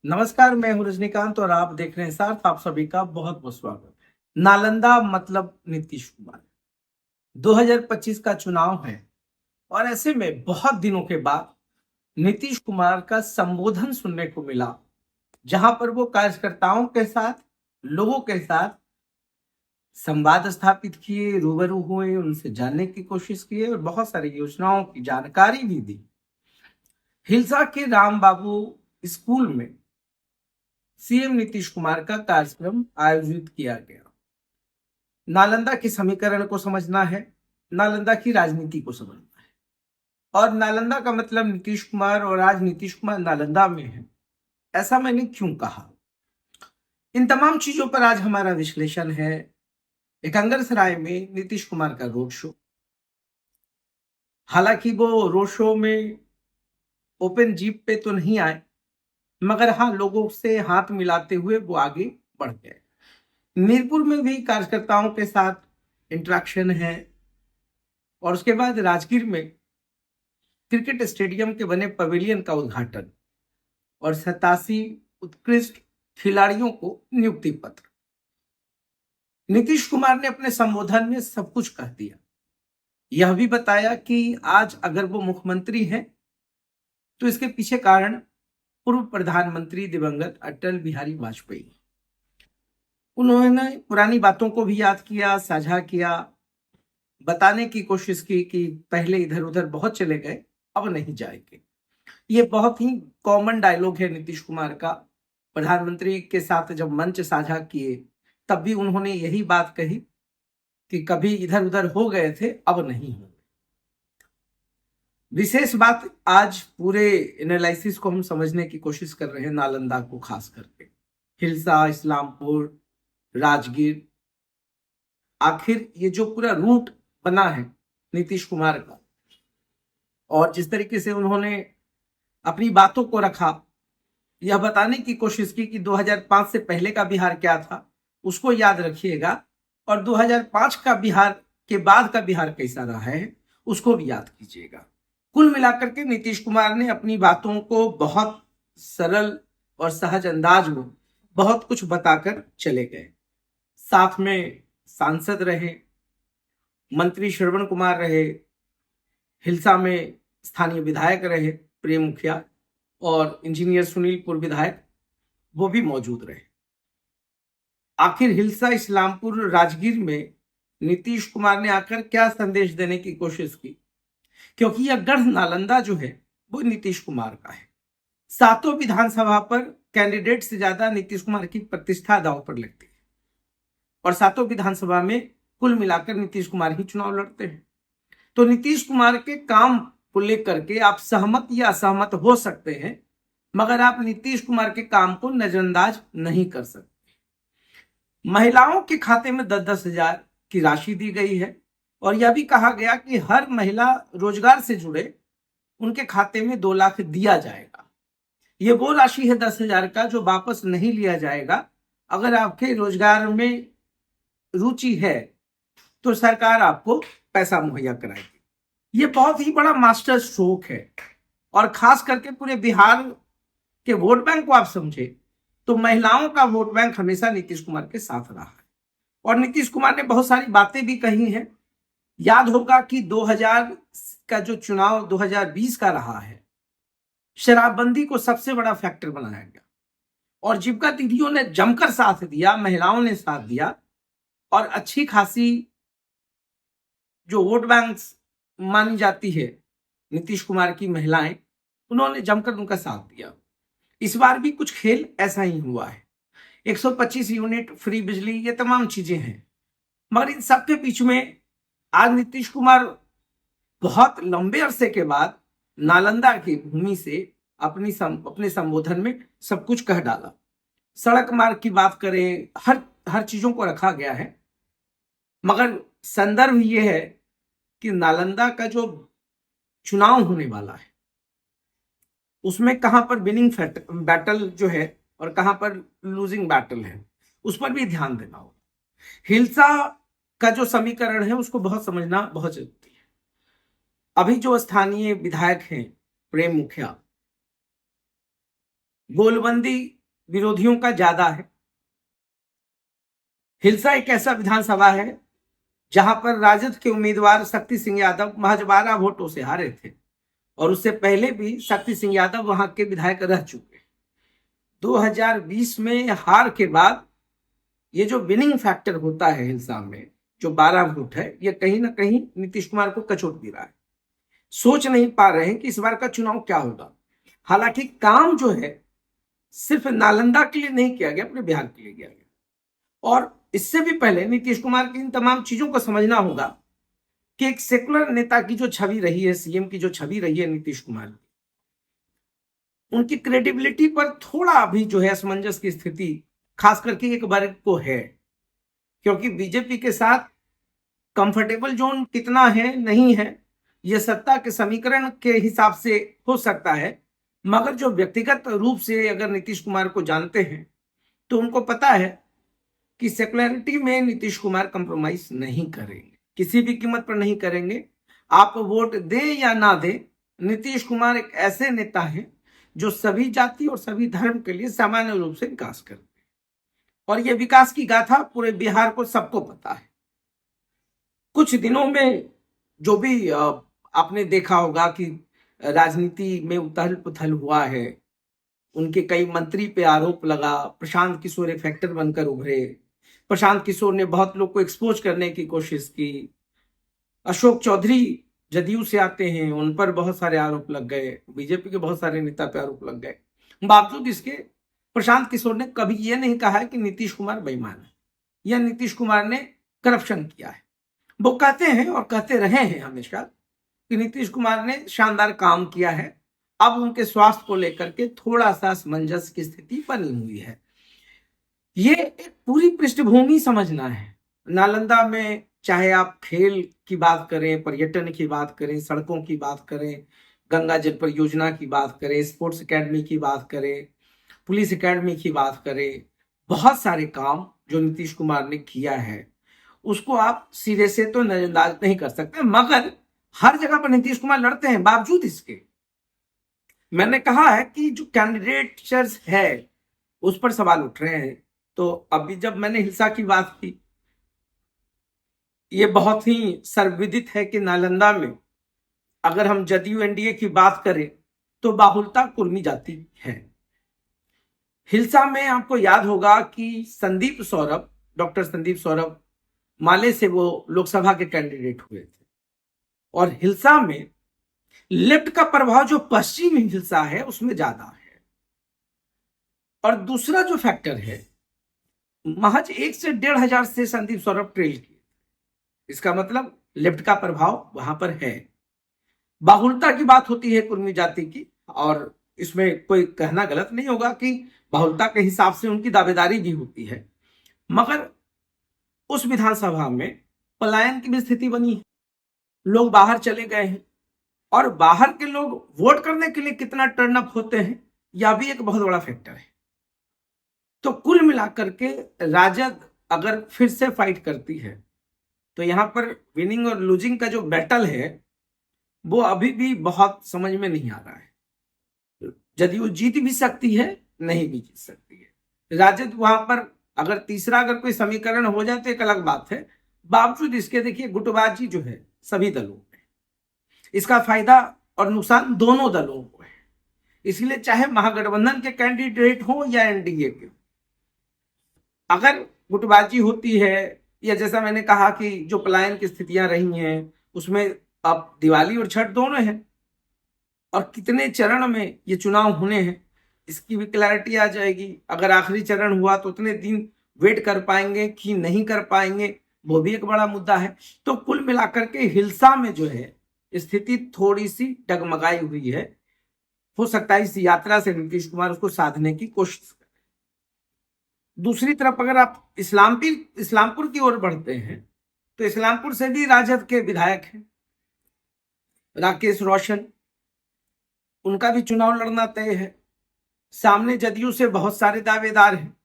नमस्कार, मैं हूं रजनीकांत और आप देख रहे हैं सार्थ। आप सभी का बहुत बहुत स्वागत है। नालंदा मतलब नीतीश कुमार। 2025 का चुनाव है और ऐसे में बहुत दिनों के बाद नीतीश कुमार का संबोधन सुनने को मिला, जहां पर वो कार्यकर्ताओं के साथ, लोगों के साथ संवाद स्थापित किए, रूबरू हुए, उनसे जानने की कोशिश किए और बहुत सारी योजनाओं की जानकारी भी दी। हिलसा के राम बाबू स्कूल में सीएम नीतीश कुमार का कार्यक्रम आयोजित किया गया। नालंदा के समीकरण को समझना है, नालंदा की राजनीति को समझना है, और नालंदा का मतलब नीतीश कुमार, और आज नीतीश कुमार नालंदा में है। ऐसा मैंने क्यों कहा? इन तमाम चीजों पर आज हमारा विश्लेषण है। एकंगरसराय में नीतीश कुमार का रोड शो, हालांकि वो रोड शो में ओपन जीप पे तो नहीं आए, मगर हाँ, लोगों से हाथ मिलाते हुए वो आगे बढ़ गए। मीरपुर में भी कार्यकर्ताओं के साथ इंटरेक्शन है, और उसके बाद राजगीर में क्रिकेट स्टेडियम के बने पवेलियन का उद्घाटन और 87 उत्कृष्ट खिलाड़ियों को नियुक्ति पत्र। नीतीश कुमार ने अपने संबोधन में सब कुछ कह दिया। यह भी बताया कि आज अगर वो मुख्यमंत्री हैं तो इसके पीछे कारण पूर्व प्रधानमंत्री दिवंगत अटल बिहारी वाजपेयी। उन्होंने पुरानी बातों को भी याद किया, साझा किया, बताने की कोशिश की कि पहले इधर उधर बहुत चले गए, अब नहीं जाएंगे। ये बहुत ही कॉमन डायलॉग है नीतीश कुमार का। प्रधानमंत्री के साथ जब मंच साझा किए तब भी उन्होंने यही बात कही कि कभी इधर उधर हो गए थे, अब नहीं होंगे। विशेष बात, आज पूरे एनालिसिस को हम समझने की कोशिश कर रहे हैं, नालंदा को खास करके, हिलसा, इस्लामपुर, राजगीर, आखिर ये जो पूरा रूट बना है नीतीश कुमार का, और जिस तरीके से उन्होंने अपनी बातों को रखा, यह बताने की कोशिश की कि 2005 से पहले का बिहार क्या था उसको याद रखिएगा, और 2005 का बिहार के बाद का बिहार कैसा रहा है उसको भी याद कीजिएगा। कुल मिलाकर के नीतीश कुमार ने अपनी बातों को बहुत सरल और सहज अंदाज में बहुत कुछ बताकर चले गए। साथ में सांसद रहे, मंत्री श्रवण कुमार रहे, हिलसा में स्थानीय विधायक रहे प्रेम मुखिया, और इंजीनियर सुनील पूर्व विधायक, वो भी मौजूद रहे। आखिर हिलसा, इस्लामपुर, राजगीर में नीतीश कुमार ने आकर क्या संदेश देने की कोशिश की? क्योंकि यह गढ़ नालंदा जो है वो नीतीश कुमार का है। 7 विधानसभा पर कैंडिडेट से ज्यादा नीतीश कुमार की प्रतिष्ठा दांव पर लगती है, और 7 विधानसभा में कुल मिलाकर नीतीश कुमार ही चुनाव लड़ते हैं। तो नीतीश कुमार के काम को लेकर के आप सहमत या असहमत हो सकते हैं, मगर आप नीतीश कुमार के काम को नजरअंदाज नहीं कर सकते। महिलाओं के खाते में 10-10 हजार की राशि दी गई है, और यह भी कहा गया कि हर महिला रोजगार से जुड़े उनके खाते में 2 लाख दिया जाएगा। ये वो राशि है 10,000 का जो वापस नहीं लिया जाएगा। अगर आपके रोजगार में रुचि है तो सरकार आपको पैसा मुहैया कराएगी। ये बहुत ही बड़ा मास्टर स्ट्रोक है, और खास करके पूरे बिहार के वोट बैंक को आप समझे तो महिलाओं का वोट बैंक हमेशा नीतीश कुमार के साथ रहा है। और नीतीश कुमार ने बहुत सारी बातें भी कही हैं। याद होगा कि 2000 का जो चुनाव 2020 का रहा है, शराबबंदी को सबसे बड़ा फैक्टर बनाया गया, और जीविका दीदियों ने जमकर साथ दिया, महिलाओं ने साथ दिया, और अच्छी खासी जो वोट बैंक मानी जाती है नीतीश कुमार की महिलाएं, उन्होंने जमकर उनका साथ दिया। इस बार भी कुछ खेल ऐसा ही हुआ है। 125 यूनिट फ्री बिजली, ये तमाम चीजें हैं, मगर इन सबके बीच में आज नीतीश कुमार बहुत लंबे अरसे के बाद नालंदा की भूमि से अपने संबोधन में सब कुछ कह डाला। सड़क मार्ग की बात करें, हर चीजों को रखा गया है, मगर संदर्भ ये है कि नालंदा का जो चुनाव होने वाला है उसमें कहां पर विनिंग बैटल जो है और कहां पर लूजिंग बैटल है, उस पर भी ध्यान देना होगा। हिलसा का जो समीकरण है उसको बहुत समझना बहुत जरूरी है। अभी जो स्थानीय विधायक हैं प्रेम मुखिया, गोलबंदी विरोधियों का ज्यादा है। हिलसा एक ऐसा विधानसभा है जहां पर राजद के उम्मीदवार शक्ति सिंह यादव महज 12 वोटों से हारे थे, और उससे पहले भी शक्ति सिंह यादव वहां के विधायक रह चुके। 2020 में हार के बाद ये जो विनिंग फैक्टर होता है हिलसा में, जो 12 वोट है, ये कहीं ना कहीं नीतीश कुमार को कचोट भी रहा है। सोच नहीं पा रहे हैं कि इस बार का चुनाव क्या होगा। हालांकि काम जो है सिर्फ नालंदा के लिए नहीं किया गया, पूरे बिहार के लिए किया गया। और इससे भी पहले नीतीश कुमार की इन तमाम चीजों को समझना होगा कि एक सेकुलर नेता की जो छवि रही है, सीएम की जो छवि रही है नीतीश कुमार की, उनकी क्रेडिबिलिटी पर थोड़ा अभी जो है असमंजस की स्थिति खास करके एक वर्ग को है। क्योंकि बीजेपी के साथ कंफर्टेबल जोन कितना है नहीं है, यह सत्ता के समीकरण के हिसाब से हो सकता है, मगर जो व्यक्तिगत रूप से अगर नीतीश कुमार को जानते हैं तो उनको पता है कि सेकुलरिटी में नीतीश कुमार कंप्रोमाइज नहीं करेंगे, किसी भी कीमत पर नहीं करेंगे। आप वोट दे या ना दे, नीतीश कुमार एक ऐसे नेता हैं जो सभी जाति और सभी धर्म के लिए सामान्य रूप से विकास करते हैं, और यह विकास की गाथा पूरे बिहार को सबको पता है। कुछ दिनों में जो भी आपने देखा होगा कि राजनीति में उथल पुथल हुआ है, उनके कई मंत्री पे आरोप लगा, प्रशांत किशोर एक फैक्टर बनकर उभरे, प्रशांत किशोर ने बहुत लोग को एक्सपोज करने की कोशिश की, अशोक चौधरी जदयू से आते हैं, उन पर बहुत सारे आरोप लग गए, बीजेपी के बहुत सारे नेता पे आरोप लग गए। बावजूद इसके प्रशांत किशोर ने कभी यह नहीं कहा है कि नीतीश कुमार बेईमान है या नीतीश कुमार ने करप्शन किया है। वो कहते हैं और कहते रहे हैं हमेशा कि नीतीश कुमार ने शानदार काम किया है। अब उनके स्वास्थ्य को लेकर के थोड़ा सा असमंजस की स्थिति बनी हुई है। ये एक पूरी पृष्ठभूमि समझना है। नालंदा में चाहे आप खेल की बात करें, पर्यटन की बात करें, सड़कों की बात करें, गंगा जल परियोजना की बात करें, स्पोर्ट्स एकेडमी की बात करें, पुलिस एकेडमी की बात करें, बहुत सारे काम जो नीतीश कुमार ने किया है उसको आप सिरे से तो नजरअंदाज नहीं कर सकते। मगर हर जगह पर नीतीश कुमार लड़ते हैं। बावजूद इसके मैंने कहा है कि जो कैंडिडेट्स है उस पर सवाल उठ रहे हैं। तो अभी जब मैंने हिलसा की बात की, ये बहुत ही सर्वविदित है कि नालंदा में अगर हम जदयू एनडीए की बात करें तो बाहुल्यता कुर्मी जाति है। हिलसा में आपको याद होगा कि डॉक्टर संदीप सौरभ माले से वो लोकसभा के कैंडिडेट हुए थे, और हिलसा में लेफ्ट का प्रभाव जो पश्चिमी हिलसा है उसमें ज्यादा है। और दूसरा जो फैक्टर है, महज 1 से 1,500 से संदीप सौरभ ट्रेल किए, इसका मतलब लेफ्ट का प्रभाव वहां पर है। बाहुल्यता की बात होती है कुर्मी जाति की, और इसमें कोई कहना गलत नहीं होगा कि बाहुल्यता के हिसाब से उनकी दावेदारी भी होती है। मगर उस विधानसभा में पलायन की भी स्थिति बनी है, लोग बाहर चले गए हैं, और बाहर के लोग वोट करने के लिए कितना टर्न अप होते हैं यह भी एक बहुत बड़ा फैक्टर है। तो कुल मिलाकर के राजद अगर फिर से फाइट करती है तो यहां पर विनिंग और लूजिंग का जो बैटल है वो अभी भी बहुत समझ में नहीं आ रहा है। जदयू जीत भी सकती है, नहीं भी जीत सकती है। राजद वहां पर अगर तीसरा अगर कोई समीकरण हो जाए तो एक अलग बात है। बावजूद इसके देखिए गुटबाजी जो है सभी दलों में, इसका फायदा और नुकसान दोनों दलों को है। इसलिए चाहे महागठबंधन के कैंडिडेट हो या एनडीए के, अगर गुटबाजी होती है या जैसा मैंने कहा कि जो पलायन की स्थितियां रही हैं उसमें अब दिवाली और छठ दोनों हैं, और कितने चरण में ये चुनाव होने हैं इसकी भी क्लैरिटी आ जाएगी। अगर आखिरी चरण हुआ तो उतने दिन वेट कर पाएंगे कि नहीं कर पाएंगे, वो भी एक बड़ा मुद्दा है। तो कुल मिलाकर के हिलसा में जो है स्थिति थोड़ी सी डगमगाई हुई है। हो सकता है इस यात्रा से नीतीश कुमार उसको साधने की कोशिश करें। दूसरी तरफ अगर आप इस्लामपुर की ओर बढ़ते हैं तो इस्लामपुर से भी राजद के विधायक हैं राकेश रोशन, उनका भी चुनाव लड़ना तय है। सामने जदयू से बहुत सारे दावेदार हैं,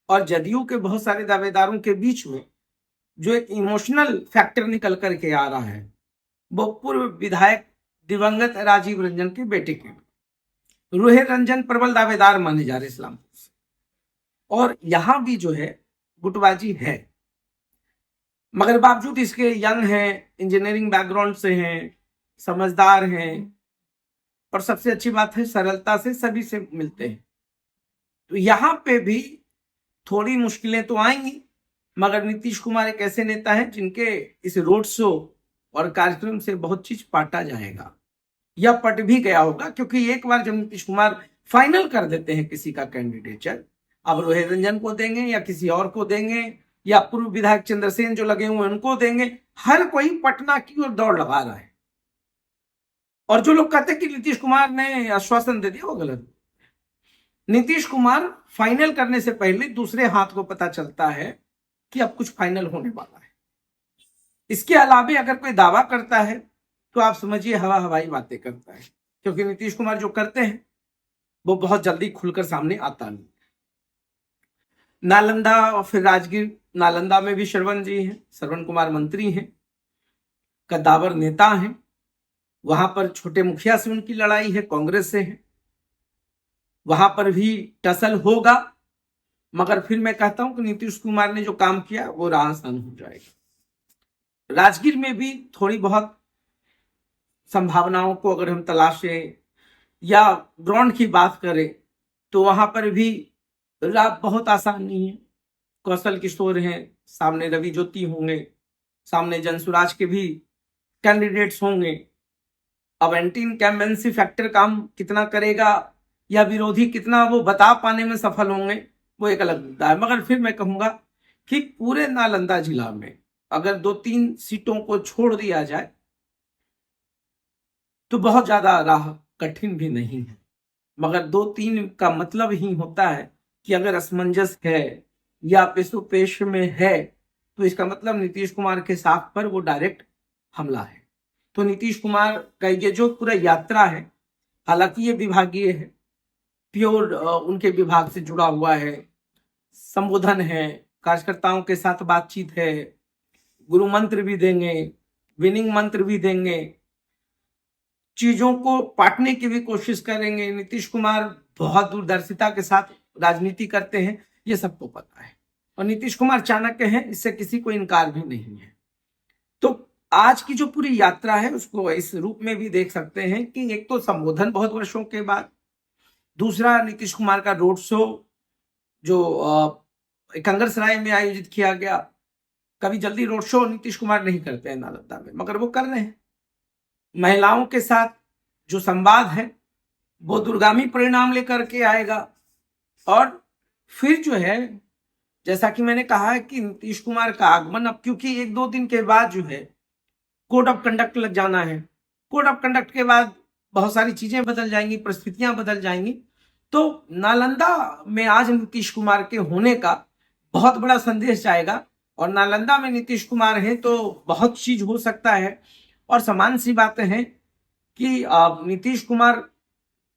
और जदयू के बहुत सारे दावेदारों के बीच में जो एक इमोशनल फैक्टर निकल करके आ रहा है वो पूर्व विधायक दिवंगत राजीव रंजन के बेटे के। रोहित रंजन प्रबल दावेदार माने जा रहे इस्लामपुर से, और यहां भी जो है गुटबाजी है, मगर बावजूद इसके यंग हैं, इंजीनियरिंग बैकग्राउंड से हैं, समझदार हैं, और सबसे अच्छी बात है सरलता से सभी से मिलते हैं। तो यहां पे भी थोड़ी मुश्किलें तो आएंगी, मगर नीतीश कुमार एक ऐसे नेता हैं जिनके इस रोड शो और कार्यक्रम से बहुत चीज पाटा जाएगा, या पट भी गया होगा, क्योंकि एक बार जब नीतीश कुमार फाइनल कर देते हैं किसी का कैंडिडेचर, अब रोहित रंजन को देंगे या किसी और को देंगे या पूर्व विधायक चंद्रसेन जो लगे हुए उनको देंगे, हर कोई पटना की ओर दौड़ लगा रहा है। और जो लोग कहते हैं कि नीतीश कुमार ने आश्वासन दे दिया, वो गलत। नीतीश कुमार फाइनल करने से पहले दूसरे हाथ को पता चलता है कि अब कुछ फाइनल होने वाला है। इसके अलावा अगर कोई दावा करता है तो आप समझिए हवा हवाई बातें करता है, क्योंकि नीतीश कुमार जो करते हैं वो बहुत जल्दी खुलकर सामने आता नहीं। नालंदा और फिर राजगीर, नालंदा में भी श्रवण जी हैं, श्रवण कुमार मंत्री हैं, कद्दावर नेता हैं, वहां पर छोटे मुखिया से उनकी लड़ाई है, कांग्रेस से है, वहां पर भी टसल होगा, मगर फिर मैं कहता हूं कि नीतीश कुमार ने जो काम किया वो आसान हो जाएगा। राजगीर में भी थोड़ी बहुत संभावनाओं को अगर हम तलाशें या ग्राउंड की बात करें तो वहां पर भी राह बहुत आसान नहीं है। कौशल किशोर हैं, सामने रवि ज्योति होंगे, सामने जनसुराज के भी कैंडिडेट्स होंगे। अब एंटी इनकैम्बेंसी फैक्टर काम कितना करेगा या विरोधी कितना वो बता पाने में सफल होंगे, वो एक अलग मुद्दा है। मगर फिर मैं कहूंगा कि पूरे नालंदा जिला में अगर 2-3 सीटों को छोड़ दिया जाए तो बहुत ज्यादा राह कठिन भी नहीं है, मगर 2-3 का मतलब ही होता है कि अगर असमंजस है या पेशोपेश में है तो इसका मतलब नीतीश कुमार के साथ पर वो डायरेक्ट हमला है। तो नीतीश कुमार का ये जो पूरा यात्रा है, हालांकि ये विभागीय है, प्योर उनके विभाग से जुड़ा हुआ है, संबोधन है, कार्यकर्ताओं के साथ बातचीत है, गुरु मंत्र भी देंगे, विनिंग मंत्र भी देंगे, चीजों को पाटने की भी कोशिश करेंगे। नीतीश कुमार बहुत दूरदर्शिता के साथ राजनीति करते हैं, ये सबको पता है, और नीतीश कुमार चाणक्य हैं, इससे किसी को इनकार भी नहीं है। तो आज की जो पूरी यात्रा है उसको इस रूप में भी देख सकते हैं कि एक तो संबोधन बहुत वर्षों के बाद, दूसरा नीतीश कुमार का रोड शो जो कंगरसराय में आयोजित किया गया। कभी जल्दी रोड शो नीतीश कुमार नहीं करते हैं नालंदा में, मगर वो कर रहे हैं। महिलाओं के साथ जो संवाद है वो दूरगामी परिणाम लेकर के आएगा। और फिर जो है, जैसा कि मैंने कहा है कि नीतीश कुमार का आगमन अब, क्योंकि 1-2 दिन के बाद जो है कोड ऑफ कंडक्ट लग जाना है, कोड ऑफ कंडक्ट के बाद बहुत सारी चीजें बदल जाएंगी, परिस्थितियां बदल जाएंगी। तो नालंदा में आज नीतीश कुमार के होने का बहुत बड़ा संदेश जाएगा, और नालंदा में नीतीश कुमार है तो बहुत चीज हो सकता है। और समान सी बातें हैं कि नीतीश कुमार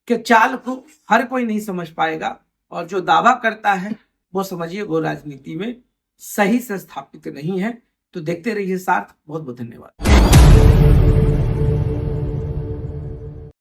के चाल को हर कोई नहीं समझ पाएगा, और जो दावा करता है वो समझिए वो राजनीति में सही से स्थापित नहीं है। तो देखते रहिए साथ। बहुत बहुत धन्यवाद।